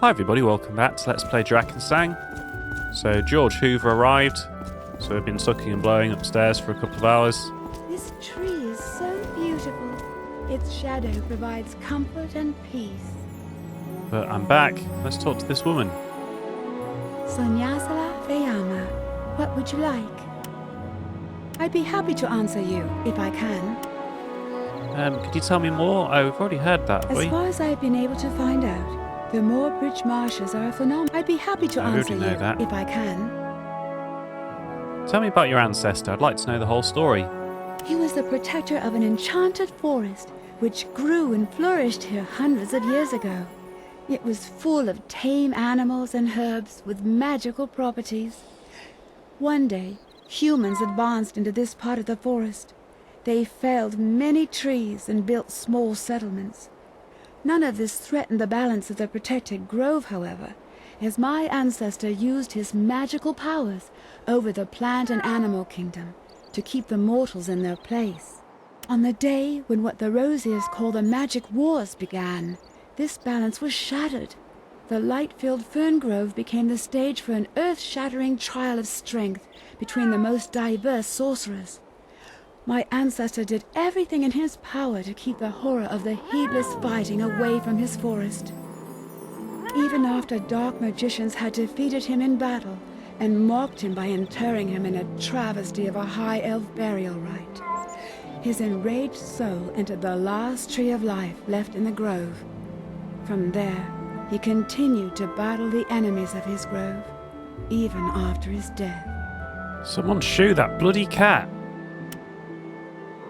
Hi everybody, welcome back to Let's Play Drakensang. So George Hoover arrived, so we've been sucking and blowing upstairs for a couple of hours. This tree is so beautiful. Its shadow provides comfort and peace. But I'm back, let's talk to this woman. Sonyasala Feyama, what would you like? I'd be happy to answer you, if I can. Could you tell me more? Oh, we've already heard that, As far as I've been able to find out, the Moorbridge marshes are a phenomenon. I'd be happy to answer you, if I can. Tell me about your ancestor, I'd like to know the whole story. He was the protector of an enchanted forest, which grew and flourished here hundreds of years ago. It was full of tame animals and herbs with magical properties. One day, humans advanced into this part of the forest. They felled many trees and built small settlements. None of this threatened the balance of the protected grove, however, as my ancestor used his magical powers over the plant and animal kingdom to keep the mortals in their place. On the day when what the Rosiers call the Magic Wars began, this balance was shattered. The light-filled fern grove became the stage for an earth-shattering trial of strength between the most diverse sorcerers. My ancestor did everything in his power to keep the horror of the heedless fighting away from his forest. Even after dark magicians had defeated him in battle and mocked him by interring him in a travesty of a high elf burial rite, his enraged soul entered the last tree of life left in the grove. From there, he continued to battle the enemies of his grove, even after his death. Someone shoo that bloody cat!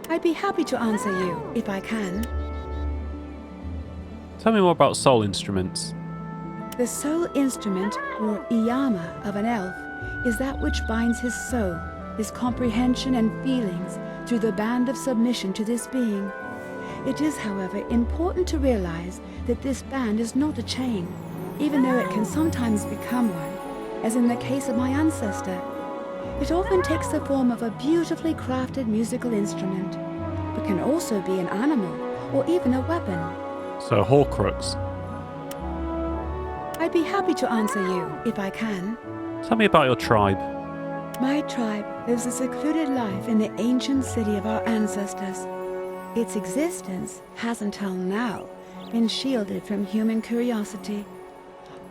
I'd be happy to answer you, if I can. Tell me more about soul instruments. The soul instrument, or iyama, of an elf, is that which binds his soul, his comprehension and feelings, through the band of submission to this being. It is, however, important to realize that this band is not a chain, even though it can sometimes become one, as in the case of my ancestor. It often takes the form of a beautifully crafted musical instrument, but can also be an animal or even a weapon. So Horcrux. I'd be happy to answer you, if I can. Tell me about your tribe. My tribe lives a secluded life in the ancient city of our ancestors. Its existence has until now been shielded from human curiosity.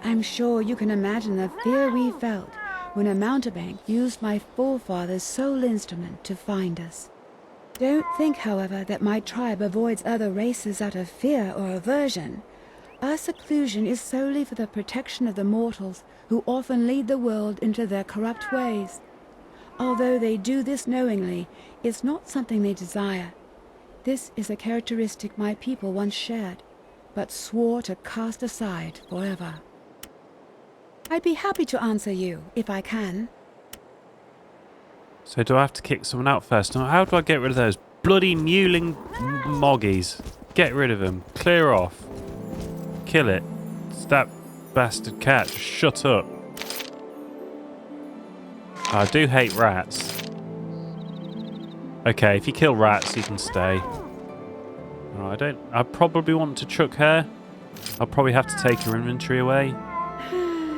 I'm sure you can imagine the fear we felt when a mountebank used my forefather's soul instrument to find us. Don't think, however, that my tribe avoids other races out of fear or aversion. Our seclusion is solely for the protection of the mortals who often lead the world into their corrupt ways. Although they do this knowingly, it's not something they desire. This is a characteristic my people once shared, but swore to cast aside forever. I'd be happy to answer you, if I can. So do I have to kick someone out first? Now, how do I get rid of those bloody mewling moggies? Get rid of them. Clear off. Kill it. It's that bastard cat. Just shut up. I do hate rats. Okay, if you kill rats, you can stay. Alright, I probably want to chuck her. I'll probably have to take her inventory away.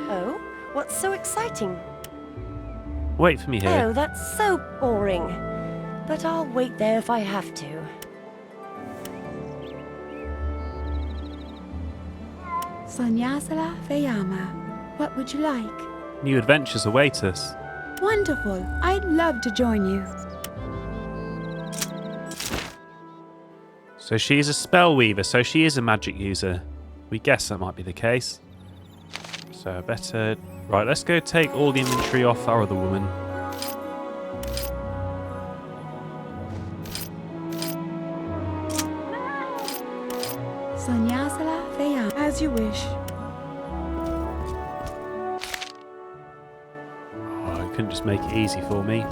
Oh, what's so exciting? Wait for me here. Oh, that's so boring. But I'll wait there if I have to. Sonyasala Feyama, what would you like? New adventures await us. Wonderful. I'd love to join you. So she is a spell weaver, so she is a magic user. We guess that might be the case. So I better... Right, let's go take all the inventory off our other woman. Sonyasala Feyama, as you wish. Oh, I couldn't just make it easy for me.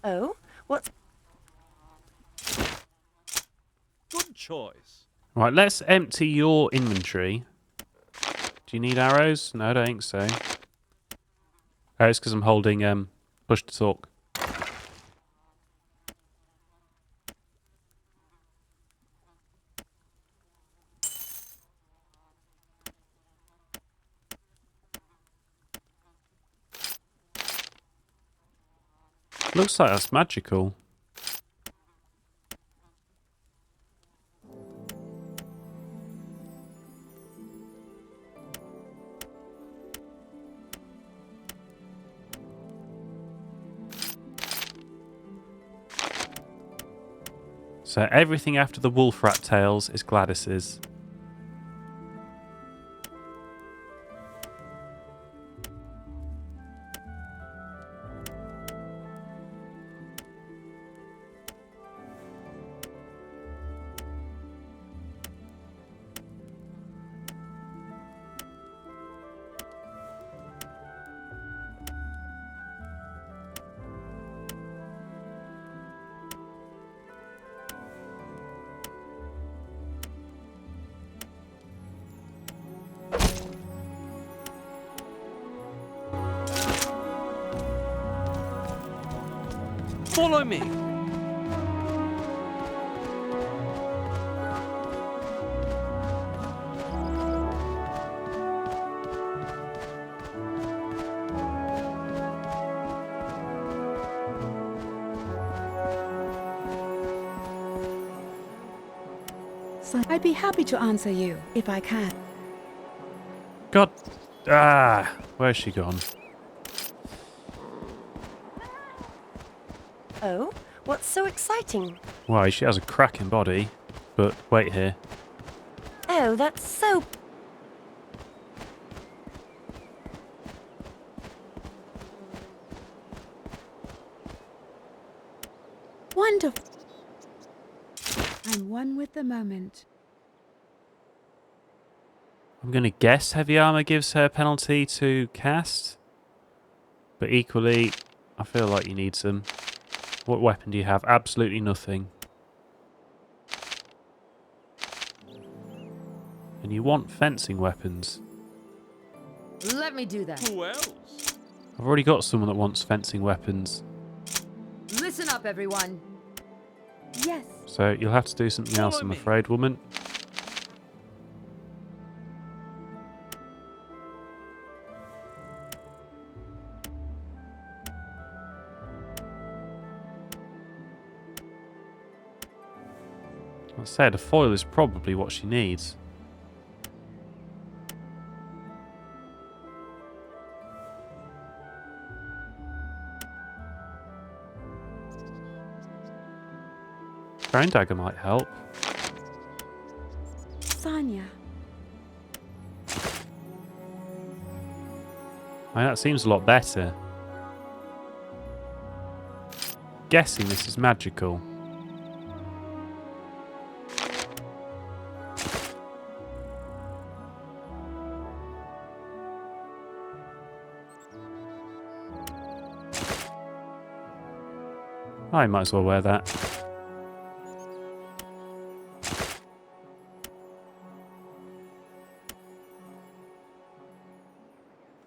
Oh, what's... Good choice. Right, let's empty your inventory. Do you need arrows? No, I don't think so. Oh, it's because I'm holding push to talk. Looks like that's magical. So everything after the wolf rat tails is Gladys's. Follow me! So I'd be happy to answer you, if I can. God. Ah, where's she gone? Oh, what's so exciting? Why, she has a cracking body. But wait here. Oh, that's so... Wonderful. I'm one with the moment. I'm going to guess heavy armor gives her penalty to cast. But equally, I feel like you need some. What weapon do you have? Absolutely nothing. And you want fencing weapons. Let me do that. Who else? I've already got someone that wants fencing weapons. Listen up, everyone. Yes. So you'll have to do something else, Follow I'm me. afraid, woman. I said a foil is probably what she needs. Throwing dagger might help. Sanya. I mean, that seems a lot better. Guessing this is magical. I might as well wear that.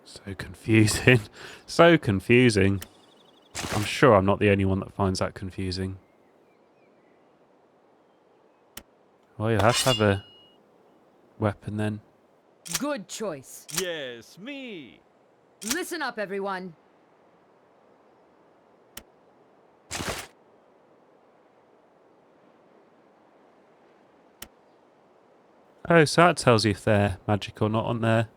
So confusing. So confusing. I'm sure I'm not the only one that finds that confusing. Well, you'll have to have a weapon then. Good choice. Yes, me! Listen up, everyone. Oh, so that tells you if they're magic or not on there.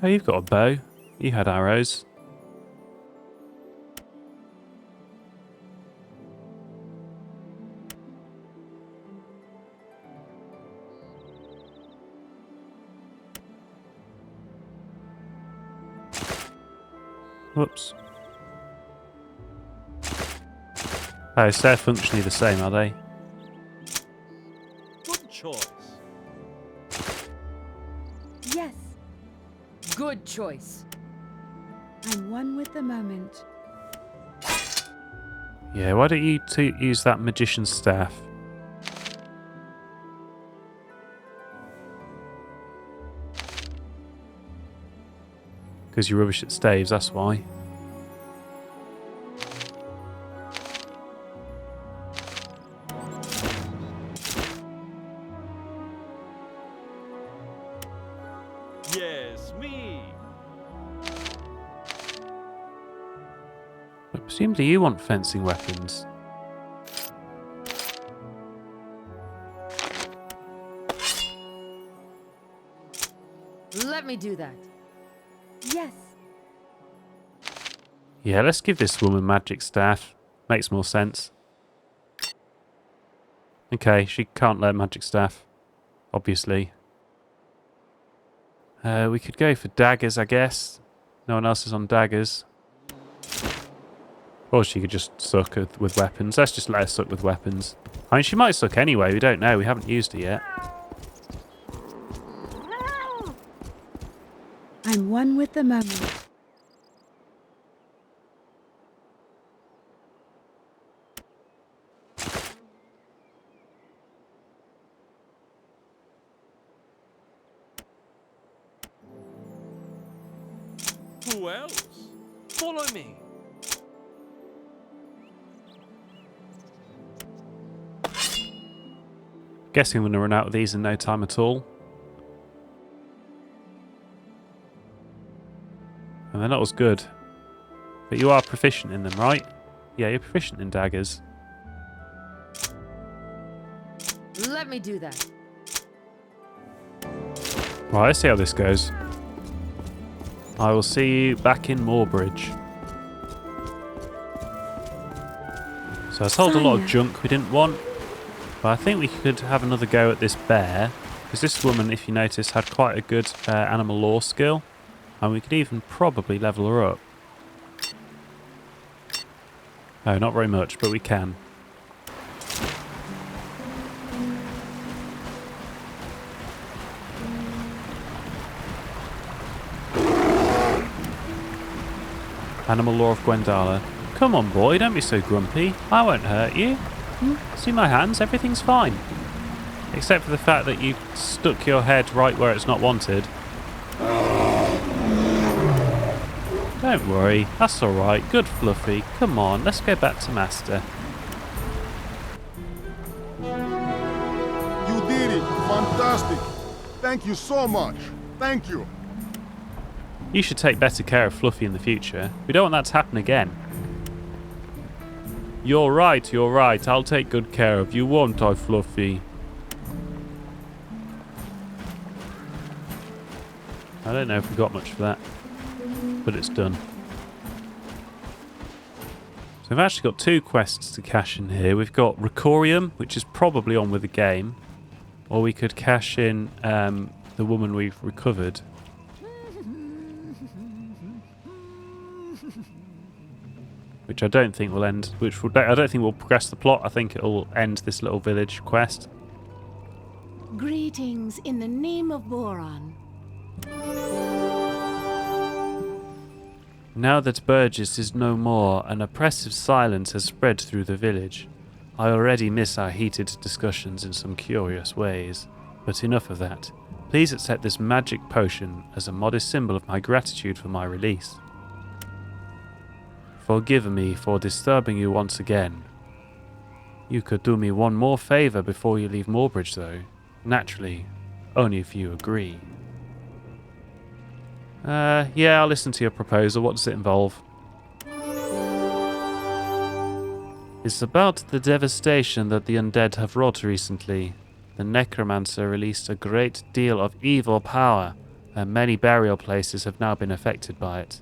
Oh, you've got a bow. You had arrows. Whoops. Oh, so they're functionally the same, are they? Good choice. Good choice. I'm one with the moment. Yeah, why don't you use that magician's staff? Because you're rubbish at staves, that's why. Yes, me. But presumably you want fencing weapons. Let me do that. Yes. Yeah, let's give this woman magic staff. Makes more sense. Okay, she can't learn magic staff. Obviously. We could go for daggers, I guess. No one else is on daggers. Or she could just suck with weapons. Let's just let her suck with weapons. I mean, she might suck anyway. We don't know. We haven't used it yet. I'm one with the moment. Who else? Follow me. Guessing I'm going to run out of these in no time at all. And they're not as good. But you are proficient in them, right? Yeah, you're proficient in daggers. Let me do that. Right, let's see how this goes. I will see you back in Moorbridge. So I sold a lot of Fire. junk we didn't want. But I think we could have another go at this bear. Because this woman, if you notice, had quite a good animal law skill. And we could even probably level her up. No, not very much, but we can. Animal Law of Gwendala. Come on, boy, don't be so grumpy. I won't hurt you. See my hands? Everything's fine. Except for the fact that you stuck your head right where it's not wanted. Don't worry, that's alright. Good, Fluffy. Come on, let's go back to Master. You did it! Fantastic! Thank you so much! Thank you! You should take better care of Fluffy in the future. We don't want that to happen again. You're right, you're right. I'll take good care of you, won't I, Fluffy? I don't know if we got much for that, but it's done. So we've actually got 2 quests to cash in here. We've got Recorium, which is probably on with the game, or we could cash in the woman we've recovered. Which I don't think will end. I don't think will progress the plot. I think it will end this little village quest. Greetings in the name of Boron. Now that Burgess is no more, an oppressive silence has spread through the village. I already miss our heated discussions in some curious ways. But enough of that. Please accept this magic potion as a modest symbol of my gratitude for my release. Forgive me for disturbing you once again. You could do me one more favour before you leave Moorbridge, though. Naturally, only if you agree. Yeah, I'll listen to your proposal. What does it involve? It's about the devastation that the undead have wrought recently. The necromancer released a great deal of evil power, and many burial places have now been affected by it.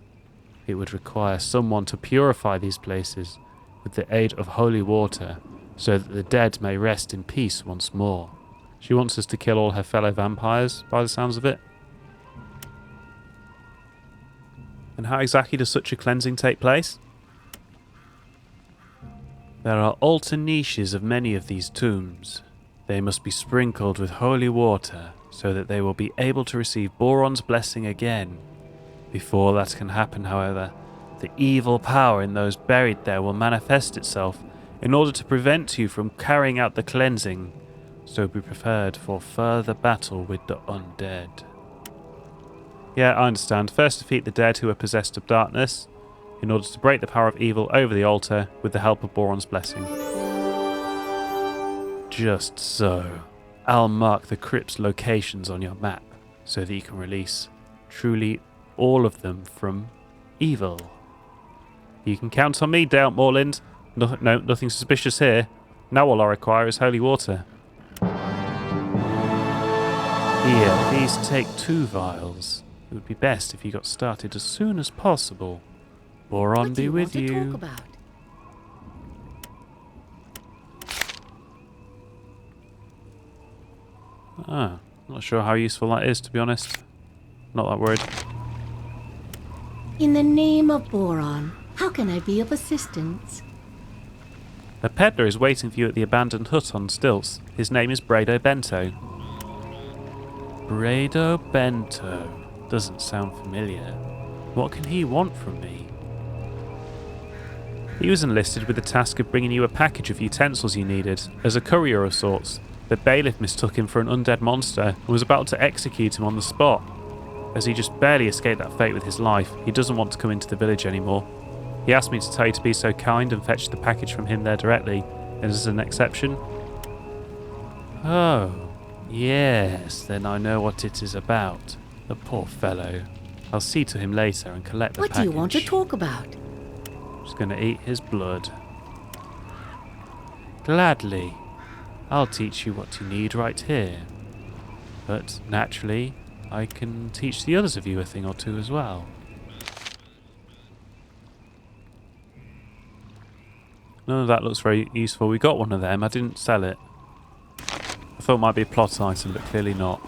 It would require someone to purify these places with the aid of holy water, so that the dead may rest in peace once more. She wants us to kill all her fellow vampires, by the sounds of it. And how exactly does such a cleansing take place? There are altar niches of many of these tombs. They must be sprinkled with holy water, so that they will be able to receive Boron's blessing again, Before that can happen, however, the evil power in those buried there will manifest itself in order to prevent you from carrying out the cleansing, so be prepared for further battle with the undead. Yeah, I understand. First defeat the dead who are possessed of darkness, in order to break the power of evil over the altar with the help of Boron's blessing. Just so. I'll mark the crypt's locations on your map, so that you can release truly all of them from evil. You can count on me, Dale Morland. No, nothing suspicious here. Now all I require is holy water. Here, please take 2 vials. It would be best if you got started as soon as possible. Boron What do be you with want to you. talk about? Ah, not sure how useful that is, to be honest. Not that worried. In the name of Boron, how can I be of assistance? The peddler is waiting for you at the abandoned hut on stilts. His name is Brado Bento. Brado Bento. Doesn't sound familiar. What can he want from me? He was enlisted with the task of bringing you a package of utensils you needed, as a courier of sorts. The bailiff mistook him for an undead monster and was about to execute him on the spot. As he just barely escaped that fate with his life, he doesn't want to come into the village anymore. He asked me to tell you to be so kind and fetch the package from him there directly, as an exception. Oh, yes, then I know what it is about. The poor fellow. I'll see to him later and collect the What package. do you want to talk about? Just gonna eat his blood. Gladly. I'll teach you what you need right here. But naturally, I can teach the others of you a thing or two as well. None of that looks very useful. We got one of them. I didn't sell it. I thought it might be a plot item, but clearly not.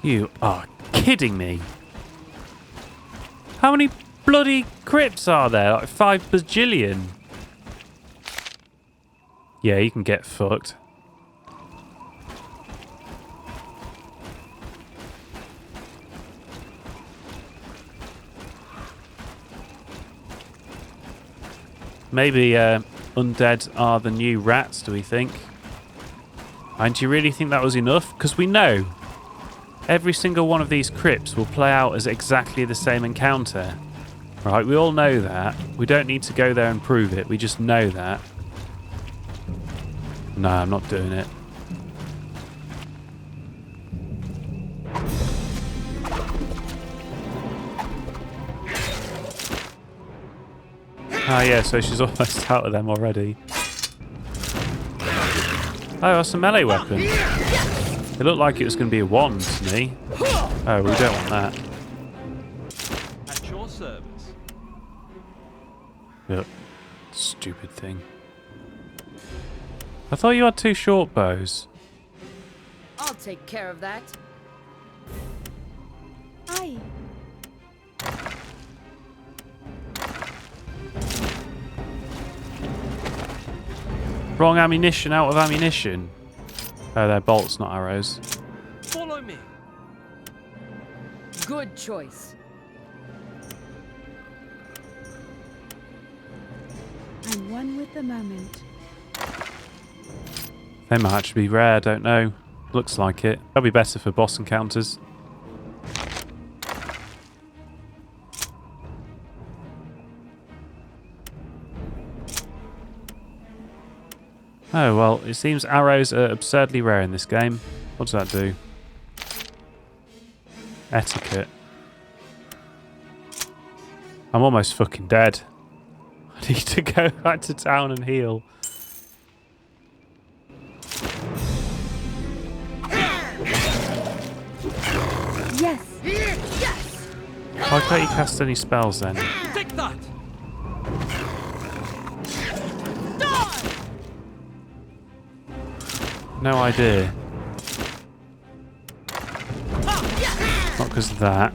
You are kidding me. How many bloody crypts are there? Like 5 bajillion. Yeah, you can get fucked. Maybe undead are the new rats, do we think? And do you really think that was enough? Because we know every single one of these crypts will play out as exactly the same encounter. Right, we all know that. We don't need to go there and prove it. We just know that. No, I'm not doing it. Ah, yeah, so she's almost out of them already. Oh, that's a melee weapon. It looked like it was going to be a wand to me. Oh, we don't want that. At your service. Yep. Stupid thing. I thought you had 2 short bows. I'll take care of that. Aye. Wrong ammunition, out of ammunition. Oh, they're bolts, not arrows. Follow me. Good choice. I'm one with the moment. They might actually be rare, don't know. Looks like it. That'll be better for boss encounters. Oh, well, it seems arrows are absurdly rare in this game. What does that do? Etiquette. I'm almost fucking dead. I need to go back to town and heal. Yes. Why can't you cast any spells then? Take that. No idea. Not because of that.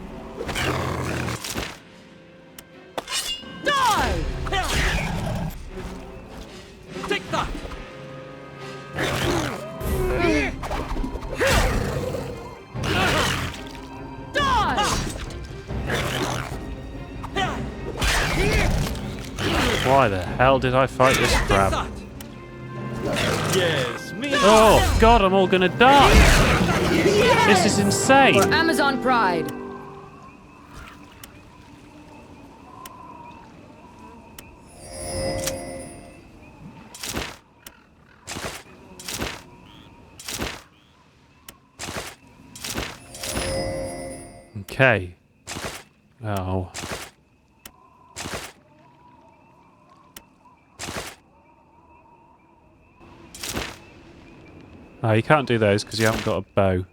Take that. Why the hell did I fight this Take crab? that! Yes, me. Oh god, I'm all gonna die! This is insane! For Amazon pride. Okay. Oh. Oh, you can't do those because you haven't got a bow.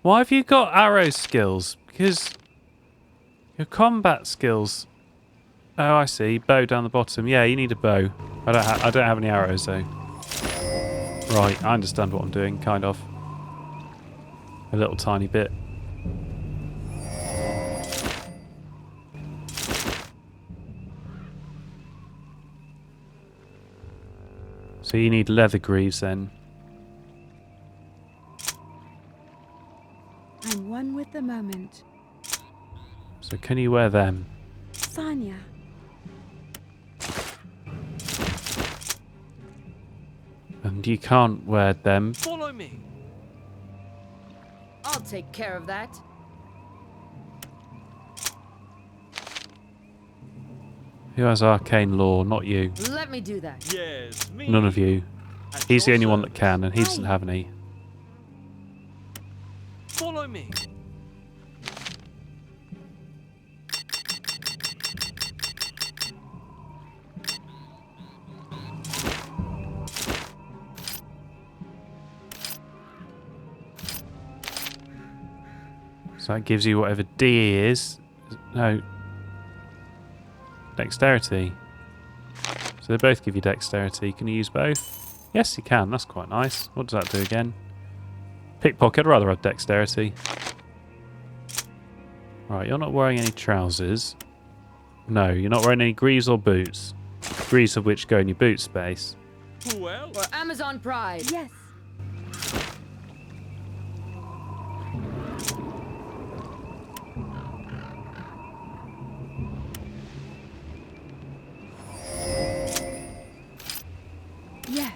Why have you got arrow skills? Because your combat skills... Oh, I see. Bow down the bottom. Yeah, you need a bow. I don't have any arrows, though. Right, I understand what I'm doing, kind of. A little tiny bit. So you need leather greaves, then. I'm one with the moment. So can you wear them? Sanya. And you can't wear them. Follow me. I'll take care of that. Who has arcane law? Not you. Let me do that. Yes, me. None of you. At He's the your only one that service. can, and he doesn't have any. Follow me. So that gives you whatever D is. No. Dexterity. So they both give you dexterity. Can you use both? Yes, you can. That's quite nice. What does that do again? Pickpocket. I'd rather have dexterity. Right, you're not wearing any trousers. No, you're not wearing any greaves or boots. Greaves of which go in your boot space. Who else? For Amazon pride. Yes. Yes.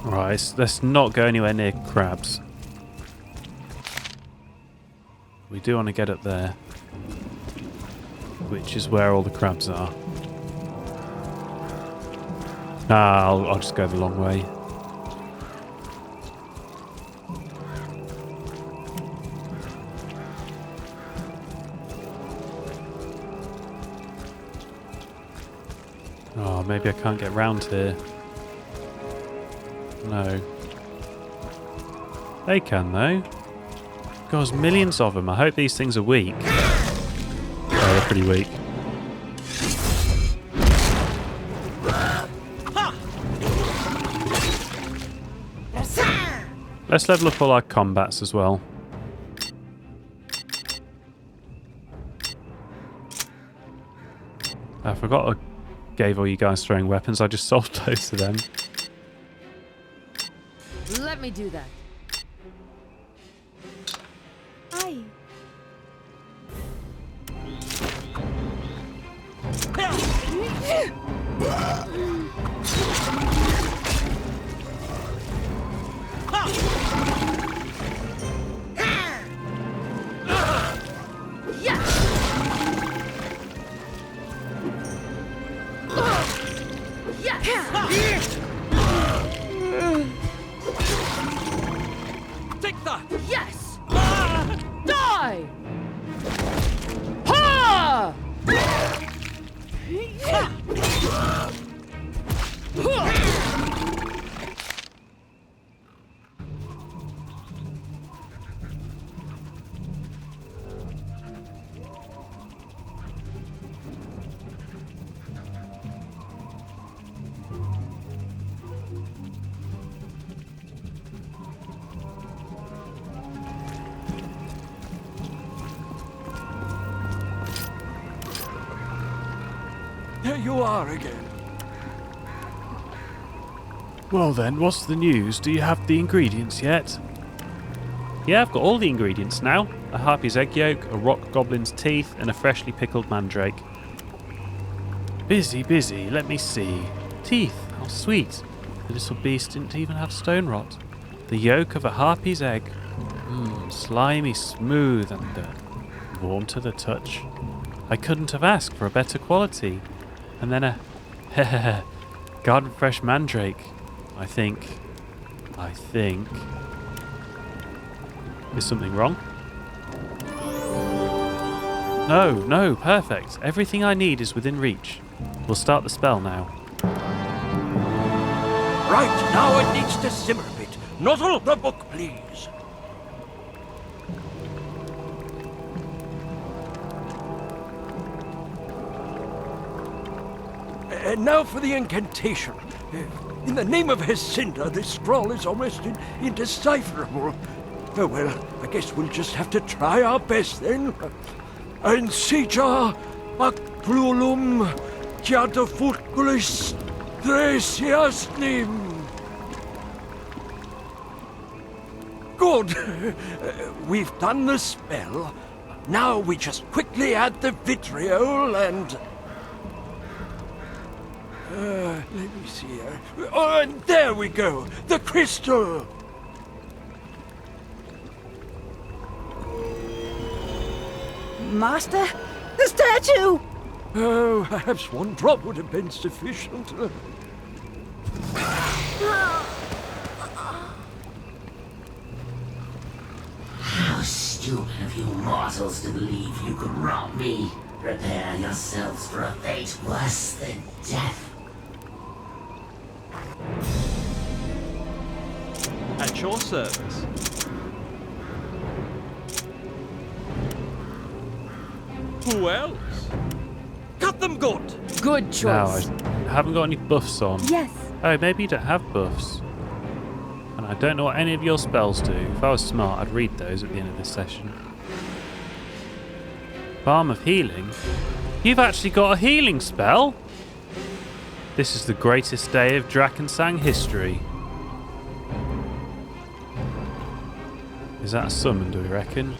Right, let's not go anywhere near crabs. We do want to get up there, which is where all the crabs are. Nah, I'll just go the long way. Oh, maybe I can't get round here. No. They can, though. God, there's millions of them. I hope these things are weak. Oh, they're pretty weak. Let's level up all our combats as well. I forgot I gave all you guys throwing weapons. I just sold those to them. Let me do that. Aye. Take that. Yes! Die! Ha! There you are again. Well then, what's the news? Do you have the ingredients yet? Yeah, I've got all the ingredients now. A harpy's egg yolk, a rock goblin's teeth, and a freshly pickled mandrake. Busy, busy. Let me see. Teeth. How sweet. The little beast didn't even have stone rot. The yolk of a harpy's egg. Slimy, smooth, and warm to the touch. I couldn't have asked for a better quality. And then a garden fresh mandrake. I think. Is something wrong? No, perfect. Everything I need is within reach. We'll start the spell now. Right, now it needs to simmer a bit. Nozzle the book, please. And now for the incantation. In the name of Hesinda, this scroll is almost indecipherable. Oh well, I guess we'll just have to try our best then. Ensija Baclulum Chiatafurculis Dresiasnim. Good. We've done the spell. Now we just quickly add the vitriol and... let me see here. Oh, and there we go! The crystal! Master, the statue! Oh, perhaps one drop would have been sufficient. How stupid of you mortals to believe you could rob me. Prepare yourselves for a fate worse than death. At your service. Who else? Cut them good! Good Now, choice. I haven't got any buffs on. Yes. Oh, maybe you don't have buffs. And I don't know what any of your spells do. If I was smart, I'd read those at the end of this session. Balm of Healing? You've actually got a healing spell? This is the greatest day of Drakensang history. Is that a summon, do we reckon?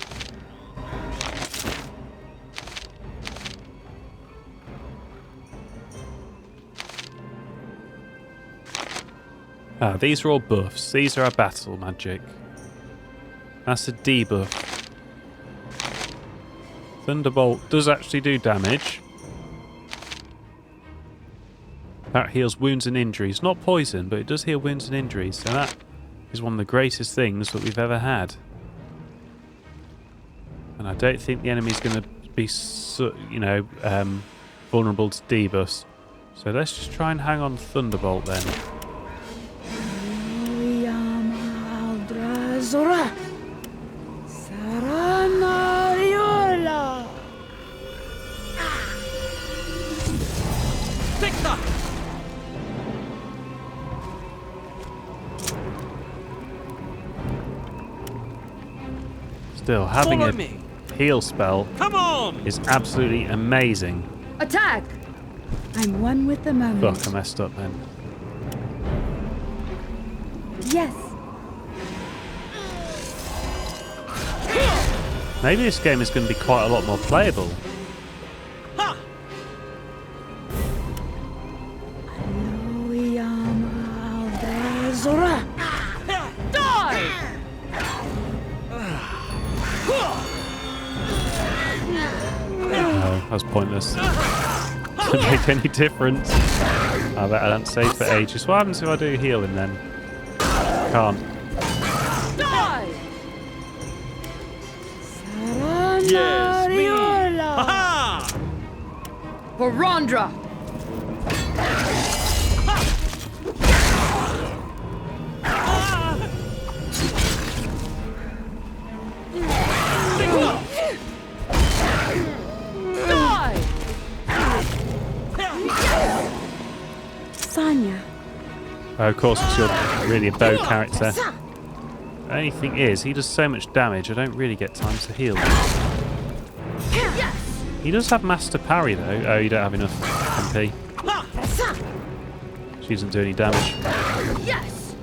Ah, these are all buffs. These are our battle magic. That's a debuff. Thunderbolt does actually do damage. That heals wounds and injuries. Not poison, but it does heal wounds and injuries. So that is one of the greatest things that we've ever had. And I don't think the enemy's going to be, vulnerable to debuffs. So let's just try and hang on Thunderbolt then. Zora. Saranariola. Take that! Still, having Follow a me. heal spell Come on! is absolutely amazing. Attack! I'm one with the moment. Fuck, I messed up then. Yes. Maybe this game is going to be quite a lot more playable. Ha! Zora. Die! No, that was pointless. Doesn't make any difference. I bet I don't save for ages. What happens if I do healing then? Can't. Die! Yes, me! Saranariola. Ha-ha! Barandra! Die! Sanya. Oh, of course, because you're really a bow character. The only thing is, he does so much damage, I don't really get time to heal. He does have Master Parry, though. Oh, you don't have enough MP. She doesn't do any damage. Yes!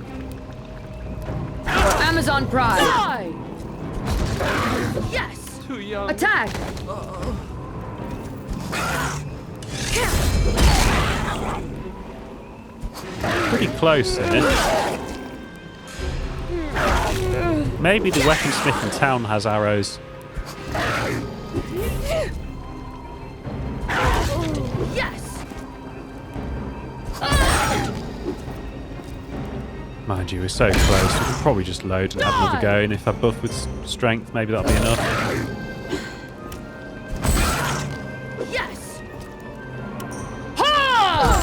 For Amazon Pride! Die! Yes! Too young. Attack! Pretty close here. Maybe the weaponsmith in town has arrows. Yes! Mind you, we're so close. We could probably just load and have another go. And if I buff with strength, maybe that'll be enough. Yes! Ha!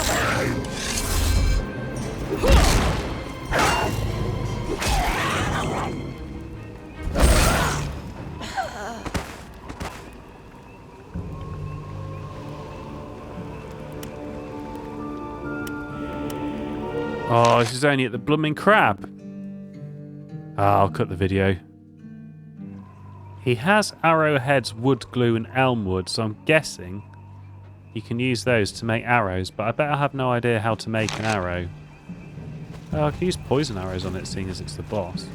Oh, this is only at the blooming crab. I'll cut the video. He has arrowheads, wood glue, and elm wood, so I'm guessing you can use those to make arrows, but I bet I have no idea how to make an arrow. Oh, I can use poison arrows on it, seeing as it's the boss.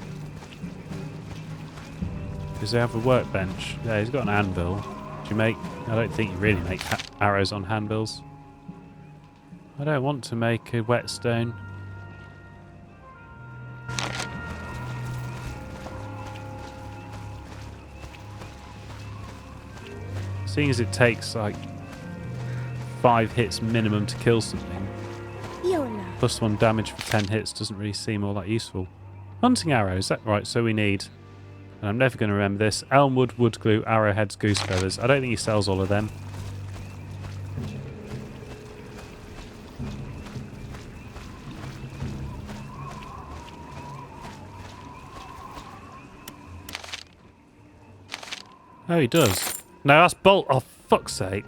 Does he have a workbench? Yeah, he's got an anvil. Do you make... I don't think you really make arrows on handbills. I don't want to make a whetstone. Seeing as it takes like 5 hits minimum to kill something, Yola. plus 1 damage for 10 hits doesn't really seem all that useful. Hunting arrows, that right, so we need, and I'm never going to remember this, elmwood, wood glue, arrowheads, goose feathers. I don't think he sells all of them. Oh, he does. No, that's bolt. Oh, fuck's sake.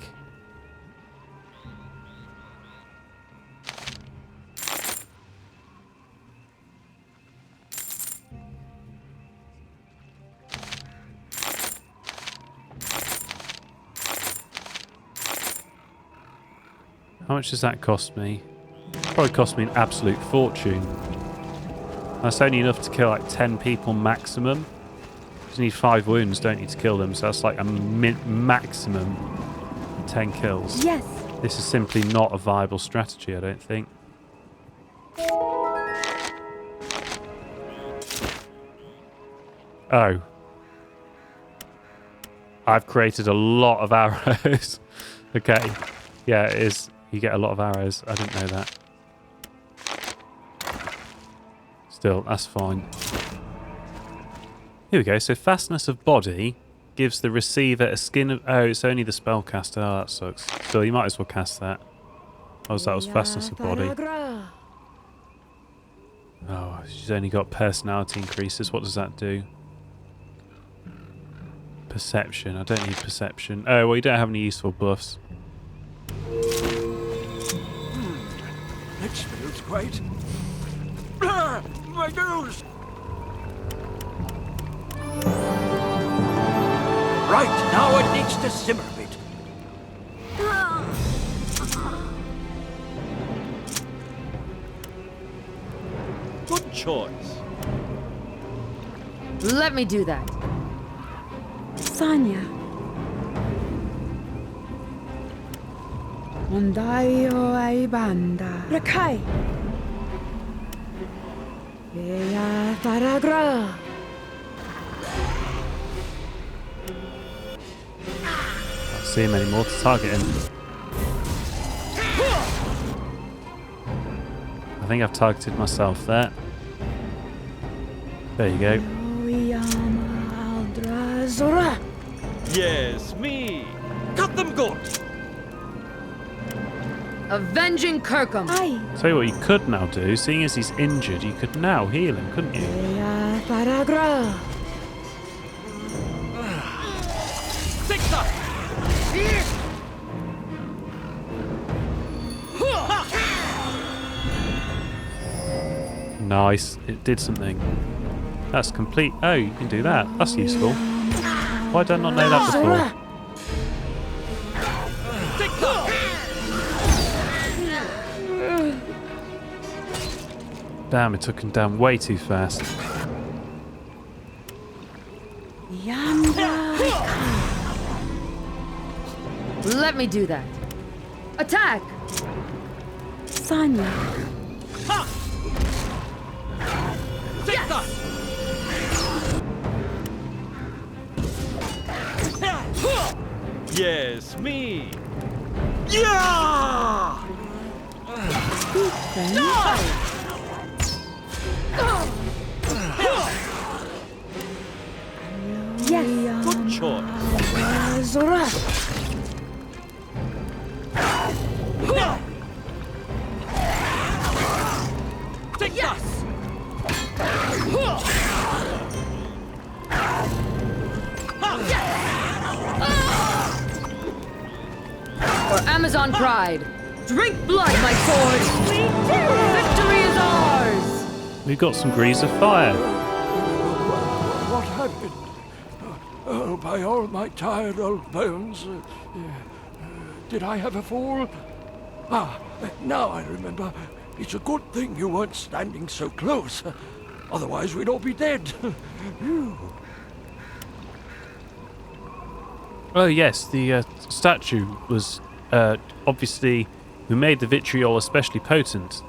How much does that cost me? Probably cost me an absolute fortune. That's only enough to kill like 10 people maximum. You need 5 wounds, don't need to kill them, so that's like a maximum 10 kills. Yes. This is simply not a viable strategy, I don't think. Oh. I've created a lot of arrows. Okay. Yeah, it is. You get a lot of arrows. I didn't know that. Still, that's fine. Here we go. So fastness of body gives the receiver a skin of... Oh, it's only the spellcaster. Oh, that sucks. Still, you might as well cast that. Oh, so that was fastness of body. Oh, she's only got personality increases. What does that do? Perception. I don't need perception. Oh, well, you don't have any useful buffs. That smells great. Ah, my nose! Right, now it needs to simmer a bit. Good choice. Let me do that. Sanya. Mondaio ai banda. Rakai. Eya faragra. Can't see him anymore to target him. I think I've targeted myself there. There you go. Yes, me. Cut them good. Avenging Kirkham. Ai. Tell you what you could now do, seeing as he's injured, you could now heal him, couldn't you? Eya faragra. Nice, it did something. That's complete. Oh, you can do that. That's useful. Why did I not know that before? Damn, it took him down way too fast. Yonder. Let me do that. Attack! Sonya. Yes, me. Yeah! Yes. Good choice. Zora. Yes! For Amazon pride, drink blood, my sword! Victory is ours! We've got some grease of fire. What happened? Oh, by all my tired old bones. Did I have a fall? Now I remember. It's a good thing you weren't standing so close. Otherwise, we'd all be dead. Oh yes, the statue was obviously who made the vitriol especially potent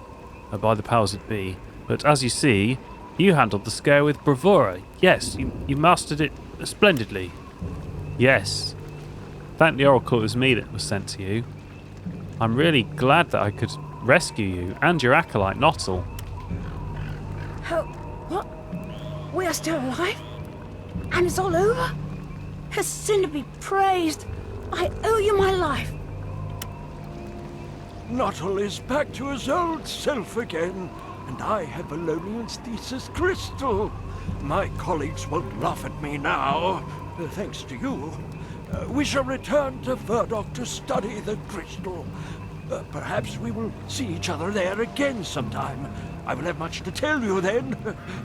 by the powers that be. But as you see, you handled the scare with bravura. Yes, you mastered it splendidly. Yes. Thank the Oracle it was me that was sent to you. I'm really glad that I could rescue you and your acolyte, Nottle. How? What? We are still alive? And it's all over? Her sin to be praised. I owe you my life. Nottle is back to his old self again, and I have Valonian's thesis crystal. My colleagues won't laugh at me now, thanks to you. We shall return to Verdok to study the crystal. Perhaps we will see each other there again sometime. I will have much to tell you then.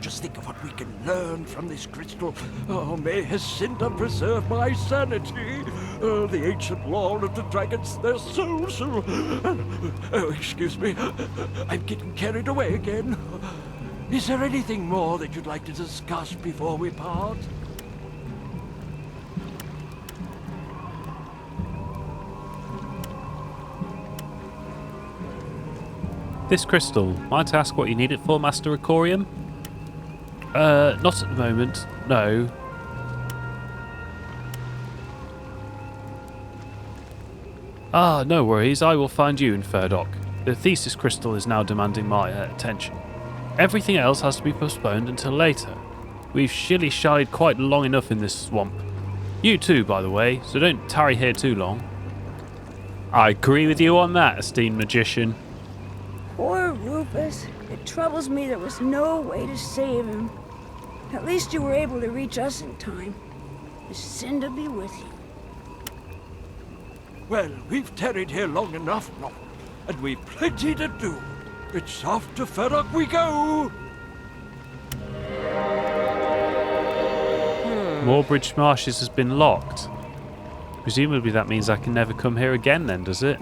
Just think of what we can learn from this crystal. Oh, may Jacinta preserve my sanity. The ancient law of the dragons, their souls. Oh, excuse me. I'm getting carried away again. Is there anything more that you'd like to discuss before we part? This crystal, might I ask what you need it for, Master Icorium? Not at the moment, no. No worries, I will find you in Verdok. The thesis crystal is now demanding my attention. Everything else has to be postponed until later. We've shilly-shallied quite long enough in this swamp. You too, by the way, so don't tarry here too long. I agree with you on that, esteemed magician. Poor Rufus. It troubles me there was no way to save him. At least you were able to reach us in time. Jacinta be with you. Well, we've tarried here long enough, Nottle, and we've plenty to do. It's off to Verdok we go! Moorbridge Marshes has been locked. Presumably that means I can never come here again then, does it?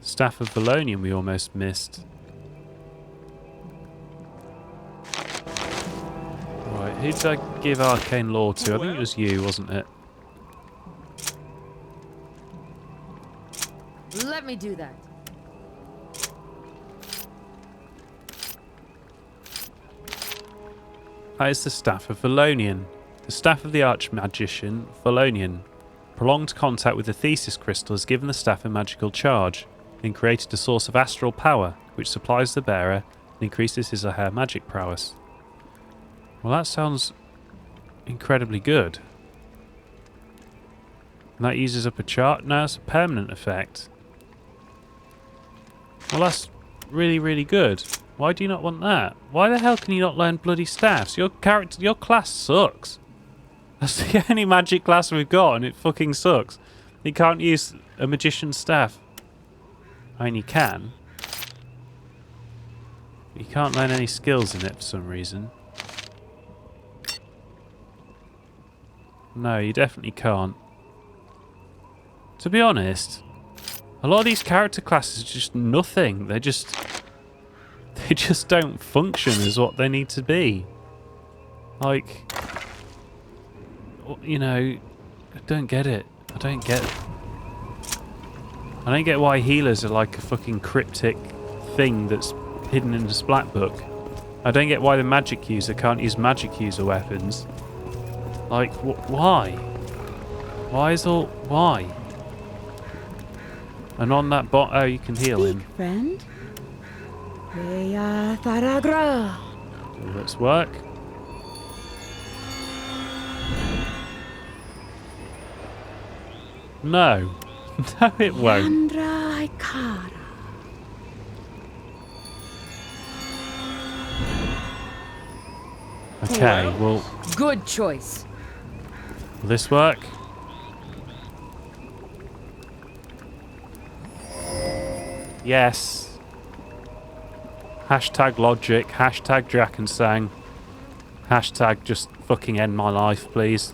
Staff of Valonian we almost missed. Right, who did I give Arcane Law to? I think it was you, wasn't it? Let me do that. That is the Staff of Valonian. The Staff of the Archmagician, Valonian. Prolonged contact with the Thesis Crystal has given the staff a magical charge and created a source of astral power which supplies the bearer and increases his or her magic prowess. Well, that sounds incredibly good. And that uses up a chart? No, it's a permanent effect. Well, that's really, really good. Why do you not want that? Why the hell can you not learn bloody staffs? Your class sucks. That's the only magic class we've got and it fucking sucks. You can't use a magician's staff. I mean, you can. You can't learn any skills in it for some reason. No, you definitely can't. To be honest, a lot of these character classes are just nothing. They're just They just don't function as what they need to be. Like, you know, I don't get it. I don't get why healers are like a fucking cryptic thing that's hidden in the Splat book. I don't get why the magic user can't use magic user weapons. Like, why? Why? And on that bot, oh, you can heal him. Speak, friend. We are Tharagra. Do this work? No. No, it won't. Yandra Ikara. Okay, well, Good choice. will this work? Yes. Hashtag logic, hashtag Drakensang, hashtag just fucking end my life, please.